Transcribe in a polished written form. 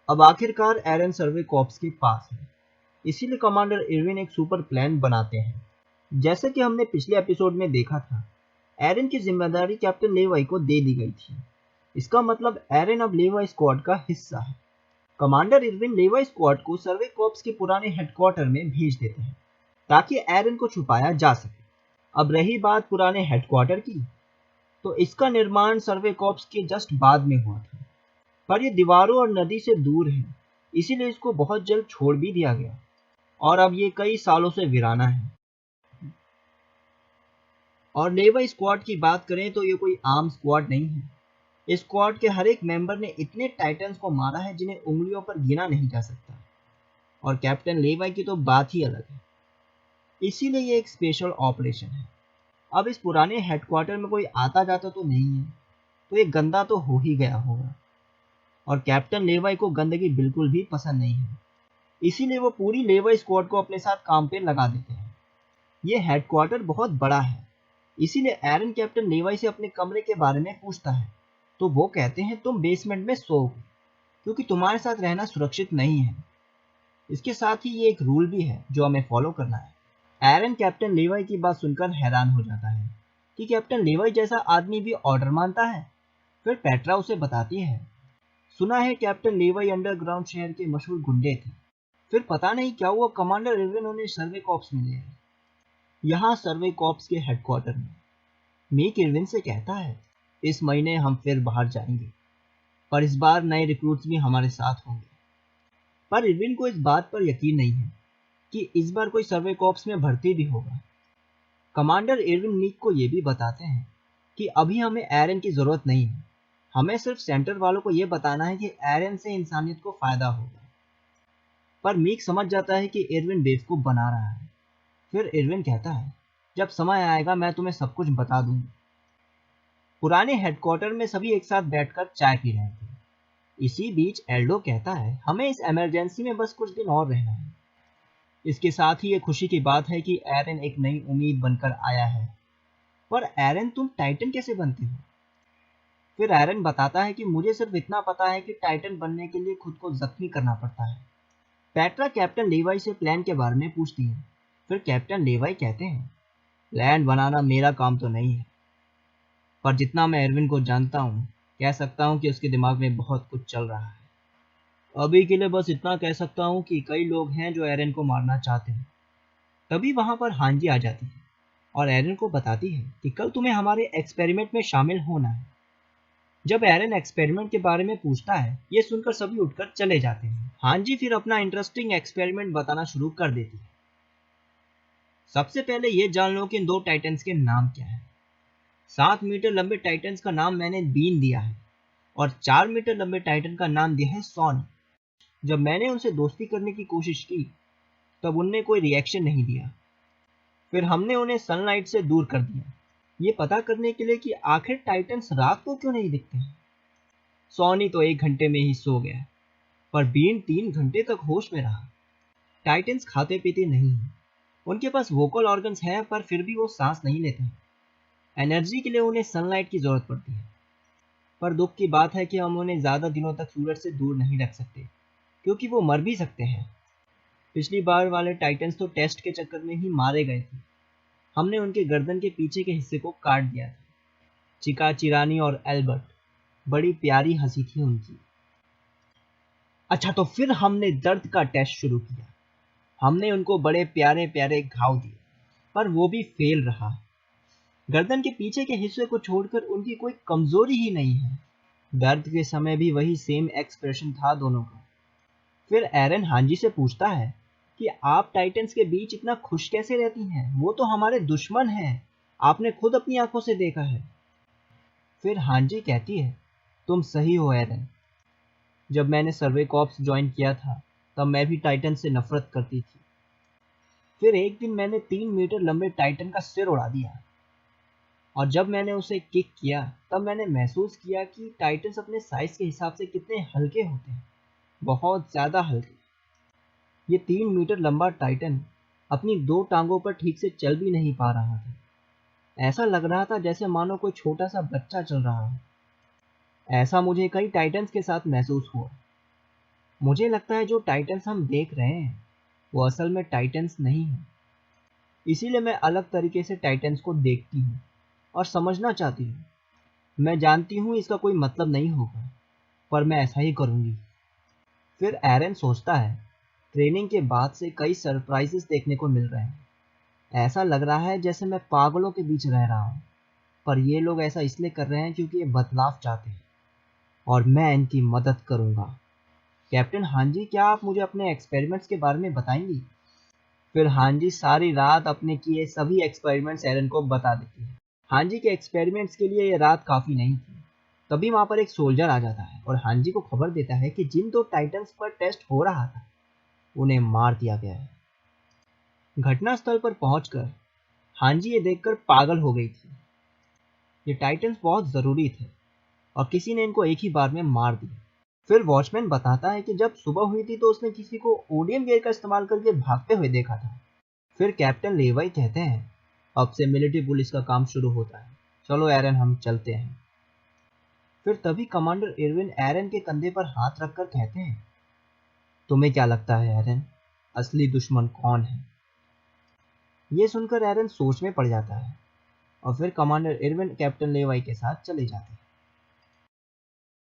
अब आखिरकार एरन सर्वे कॉर्प्स के पास है, इसीलिए कमांडर इरविन एक सुपर प्लान बनाते हैं। जैसे कि हमने पिछले एपिसोड में देखा था, एरन की जिम्मेदारी कैप्टन लेवाई को दे दी गई थी। इसका मतलब एरन अब लेवाई स्क्वाड का हिस्सा है। कमांडर इरविन लेवाई स्क्वाड को सर्वे कॉर्प्स के पुराने हेडक्वार्टर में भेज देते हैं ताकि एरन को छुपाया जा सके। अब रही बात पुराने हेडक्वार्टर की, तो इसका निर्माण सर्वे कॉर्प्स के जस्ट बाद में हुआ था, पर यह दीवारों और नदी से दूर है, इसीलिए इसको बहुत जल्द छोड़ भी दिया गया और अब ये कई सालों से वीराना है। और लेवाई स्क्वाड की बात करें तो ये कोई आम स्क्वाड नहीं है। इस स्क्वाड के हर एक मेंबर ने इतने टाइटन्स को मारा है जिन्हें उंगलियों पर गिना नहीं जा सकता, और कैप्टन लेवाई की तो बात ही अलग है। इसीलिए ये एक स्पेशल ऑपरेशन है। अब इस पुराने हेडक्वार्टर में कोई आता जाता तो नहीं है, तो ये गंदा तो हो ही गया होगा, और कैप्टन लेवाई को गंदगी बिल्कुल भी पसंद नहीं है। इसीलिए वो पूरी लेवाई स्क्वाड को अपने साथ काम पे लगा देते हैं। ये हेडक्वार्टर बहुत बड़ा है, इसीलिए एरन कैप्टन लेवाई से अपने कमरे के बारे में पूछता है, तो वो कहते हैं तुम बेसमेंट में सोओगे क्योंकि तुम्हारे साथ रहना सुरक्षित नहीं है। इसके साथ ही ये एक रूल भी है जो हमें फॉलो करना है। एरन कैप्टन लेवाई की बात सुनकर हैरान हो जाता है कि कैप्टन लेवाई जैसा आदमी भी ऑर्डर मानता है। फिर पेट्रा उसे बताती है, सुना है कैप्टन लेवाई अंडरग्राउंड शहर के मशहूर गुंडे थे। फिर पता नहीं क्या हुआ, कमांडर इरविन उन्हें सर्वे कॉर्प्स में ले आए। यहाँ सर्वे कॉर्प्स के हेडक्वार्टर में मीक इरविन से कहता है, इस महीने हम फिर बाहर जाएंगे, पर इस बार नए रिक्रूट्स भी हमारे साथ होंगे। पर इरविन को इस बात पर यकीन नहीं है कि इस बार कोई सर्वे कॉर्प्स में भर्ती भी होगा। कमांडर इरविन मीक को यह भी बताते हैं कि अभी हमें एरन की जरूरत नहीं है, हमें सिर्फ सेंटर वालों को यह बताना है कि एरन से इंसानियत को फायदा होगा। पर मीक समझ जाता है कि इरविन बेवकूफ बना रहा है। फिर इरविन कहता है, जब समय आएगा मैं तुम्हें सब कुछ बता दूंगा। पुराने हेडक्वार्टर में सभी एक साथ बैठकर चाय पी रहे थे। इसी बीच एल्डो कहता है, हमें इस इमरजेंसी में बस कुछ दिन और रहना है। इसके साथ ही ये खुशी की बात है कि एरन एक नई उम्मीद बनकर आया है। पर एरन, तुम टाइटन कैसे बनते हो? फिर एरन बताता है कि मुझे सिर्फ इतना पता है कि टाइटन बनने के लिए खुद को जख्मी करना पड़ता है। पेट्रा कैप्टन लेवाई से प्लान के बारे में पूछती है। फिर कैप्टन लेवाई कहते हैं, लैंड बनाना मेरा काम तो नहीं है, पर जितना मैं एरविन को जानता हूँ, कह सकता हूँ कि उसके दिमाग में बहुत कुछ चल रहा है। अभी के लिए बस इतना कह सकता हूँ कि कई लोग हैं जो एरन को मारना चाहते हैं। तभी वहां पर हांजी आ जाती है और एरन को बताती है कि कल तुम्हें हमारे एक्सपेरिमेंट में शामिल होना है। जब एरन एक्सपेरिमेंट के बारे में पूछता है, ये सुनकर सभी उठकर चले जाते हैं। हांजी फिर अपना इंटरेस्टिंग एक्सपेरिमेंट बताना शुरू कर देती है। सबसे पहले ये जान लो कि इन दो टाइटन्स के नाम क्या है। 7 मीटर लंबे टाइटन्स का नाम मैंने बीन दिया है और 4 मीटर लंबे टाइटन का नाम दिया है सॉन। जब मैंने उनसे दोस्ती करने की कोशिश की तब उनने कोई रिएक्शन नहीं दिया। फिर हमने उन्हें सनलाइट से दूर कर दिया, ये पता करने के लिए कि आखिर टाइटन्स रात को क्यों नहीं दिखते हैं। सोनी तो 1 घंटे में ही सो गया, पर बीन 3 घंटे तक होश में रहा। टाइटन्स खाते पीते नहीं हैं, उनके पास वोकल ऑर्गन्स हैं, पर फिर भी वो सांस नहीं लेते हैं। एनर्जी के लिए उन्हें सनलाइट की जरूरत पड़ती है। पर दुख की बात है कि हम उन्हें ज्यादा दिनों तक सूरज से दूर नहीं रख सकते, क्योंकि वो मर भी सकते हैं। पिछली बार वाले टाइटन्स तो टेस्ट के चक्कर में ही मारे गए थे। हमने उनके गर्दन के पीछे के हिस्से को काट दिया था। चिका चिरानी और एल्बर्ट, बड़ी प्यारी हंसी थी उनकी। अच्छा, तो फिर हमने दर्द का टेस्ट शुरू किया। हमने उनको बड़े प्यारे प्यारे घाव दिए, पर वो भी फेल रहा। गर्दन के पीछे के हिस्से को छोड़कर उनकी कोई कमजोरी ही नहीं है। दर्द के समय भी वही सेम एक्सप्रेशन था दोनों का। फिर एरन हांजी से पूछता है कि आप टाइटन्स के बीच इतना खुश कैसे रहती हैं? वो तो हमारे दुश्मन हैं, आपने खुद अपनी आंखों से देखा है। फिर हांजी कहती है, तुम सही हो एरन। जब मैंने सर्वे कॉर्प्स ज्वाइन किया था तब मैं भी टाइटन से नफरत करती थी। फिर एक दिन मैंने 3 मीटर लंबे टाइटन का सिर उड़ा दिया, और जब मैंने उसे किक किया तब मैंने महसूस किया कि टाइटन्स अपने साइज के हिसाब से कितने हल्के होते हैं, बहुत ज्यादा हल्के। ये 3 मीटर लंबा टाइटन अपनी 2 टांगों पर ठीक से चल भी नहीं पा रहा था। ऐसा लग रहा था जैसे मानो कोई छोटा सा बच्चा चल रहा हो। ऐसा मुझे कई टाइटन्स के साथ महसूस हुआ। मुझे लगता है जो टाइटन्स हम देख रहे हैं वो असल में टाइटन्स नहीं है, इसीलिए मैं अलग तरीके से टाइटन्स को देखती हूँ और समझना चाहती हूँ। मैं जानती हूँ इसका कोई मतलब नहीं होगा, पर मैं ऐसा ही करूँगी। फिर एरन सोचता है, ट्रेनिंग के बाद से कई सरप्राइजेस देखने को मिल रहे हैं। ऐसा लग रहा है जैसे मैं पागलों के बीच रह रहा हूँ, पर ये लोग ऐसा इसलिए कर रहे हैं क्योंकि ये बदलाव चाहते हैं और मैं इनकी मदद करूँगा। कैप्टन हांजी, क्या आप मुझे अपने एक्सपेरिमेंट्स के बारे में बताएंगी? फिर हांजी सारी रात अपने किए सभी एक्सपेरिमेंट्स एरन को बता देती है। हांजी के एक्सपेरिमेंट्स के लिए ये रात काफ़ी नहीं थी। तभी वहाँ पर एक सोल्जर आ जाता है और हांजी को खबर देता है कि जिन दो टाइटन्स पर टेस्ट हो रहा था उन्हें मार दिया गया है। घटनास्थल पर पहुंचकर हांजी ये देखकर पागल हो गई थी। ये टाइटन्स बहुत ज़रूरी थे और किसी ने इनको एक ही बार में मार दिया। फिर वॉचमैन बताता है कि जब सुबह हुई थी तो उसने किसी को ओडियम गियर का इस्तेमाल करके भागते हुए देखा था। फिर कैप्टन लेवाई कहते हैं, अब से मिलिट्री पुलिस का काम शुरू होता है, चलो एरन हम चलते हैं। फिर तभी कमांडर इरविन एरन के कंधे पर हाथ रखकर कहते हैं, तुम्हें क्या लगता है एरन, असली दुश्मन कौन है? ये सुनकर एरन सोच में पड़ जाता है और फिर कमांडर इरविन कैप्टन लेवाई के साथ चले जाते हैं।